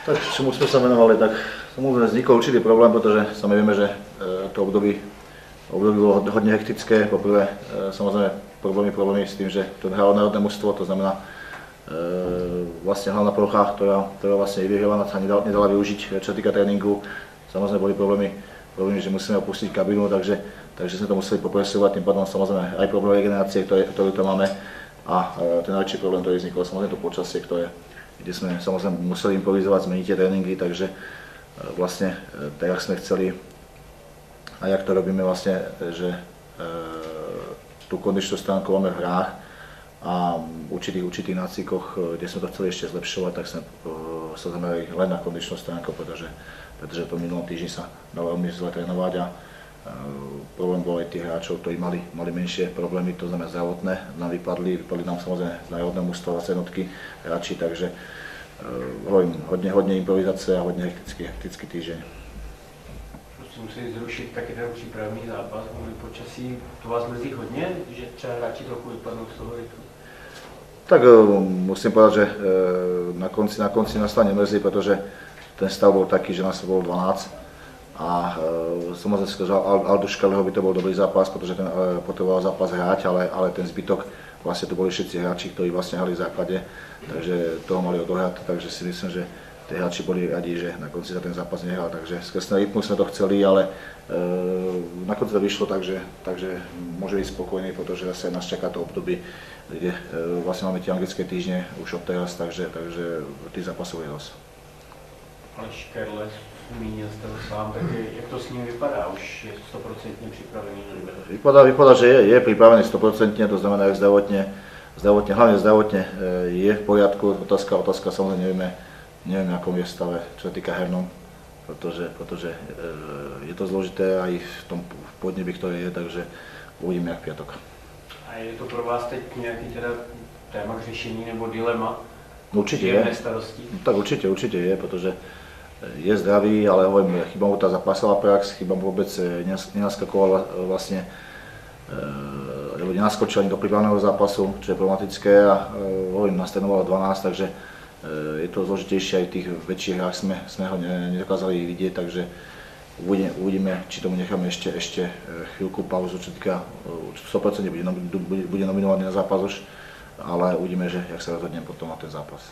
Tak čemu sme sa venovali, tak samozrejme vznikol určitý problém, pretože sami vieme, že to obdobie bolo hodne hektické. Poprvé samozrejme problémy s tým, že to hralo národné mužstvo, to znamená vlastne hlavná plocha, ktorá vlastne je vyhrávaná, sa nedala využiť, čo týka tréningu. Samozrejme boli problémy, že musíme opustiť kabínu, takže sme to museli popresovať, tým pádom samozrejme aj problém regenerácie, ktorú tam máme, a ten najväčší problém, ktorý vznikol, samozrejme to počasie, kde sme samozrejme museli improvizovať, zmeniť tie tréningy, takže vlastne tak, jak sme chceli a jak to robíme vlastne, že tú kondičnú stránku máme v hrách a v určitých nácvikoch, kde sme to chceli ešte zlepšovať, tak sme sa zamerali len na kondičnú stránku, pretože po minulom týždni sa dalo veľmi zle trénovať a problém bol aj tých hráčov, ktorí mali menšie problémy, to znamená zdravotné, nám vypadli nám samozrejme z národného mužstva jednotky hráči, takže hovorím, hodne improvizácie a hodne hektický týždeň. Museli zrušit taky ten přípravný zápas kvůli počasí. To vás mrzí hodně, že třeba hráči trochu vypadnou z toho rytmu? Tak musím povedať, že na konci nás to nemrzí, pretože ten stav bol taký, že nás bolo 12 a samozrejme že Aldu Škaleho by to bol dobrý zápas, pretože ten potreboval zápas hrať, ale ten zbytok, vlastne tu boli všetci hráči, ktorí vlastne hrali v základe, takže toho mali odohrať, takže si myslím, že tí hráči boli radi, že na konci sa ten zápas nehral, takže skrz ten rytmus sme to chceli, ale na konci to vyšlo, takže môže byť spokojný, pretože zase nás čaká to obdobie, kde vlastne máme tie anglické týždne už od teraz, takže tých zápasov je dosť. Ale Škerle, zmínil jste to sám, tak jak to s ním vypadá? Už je 100% připravený? Vypadá, že je pripravený 100%, to znamená, že hlavne zdravotne je v poriadku. Otázka samozrejme neviem, akom je stave, čo sa týka hernom, pretože je to zložité aj v tom podnebi, ktoré je, takže uvidíme jak v piatok. A je to pro vás teď nějaký teda téma k řešení nebo dilema? Určite je. Tak určite je, pretože je zdravý, ale hovorím, chýba mu tá zápasová prax, chýba mu vôbec nenaskakoval vlastne, alebo nenaskočil ani do prípravného zápasu, čo je problematické, a hovorím, nás trénovalo 12, takže je to zložitejšie, aj v tých väčších hrách sme ho nedokázali vidieť, takže uvidíme, či tomu necháme ešte chvíľku pauzu, čo týka 100% bude nominovaný na zápas už, ale uvidíme, že jak sa rozhodnem potom na ten zápas.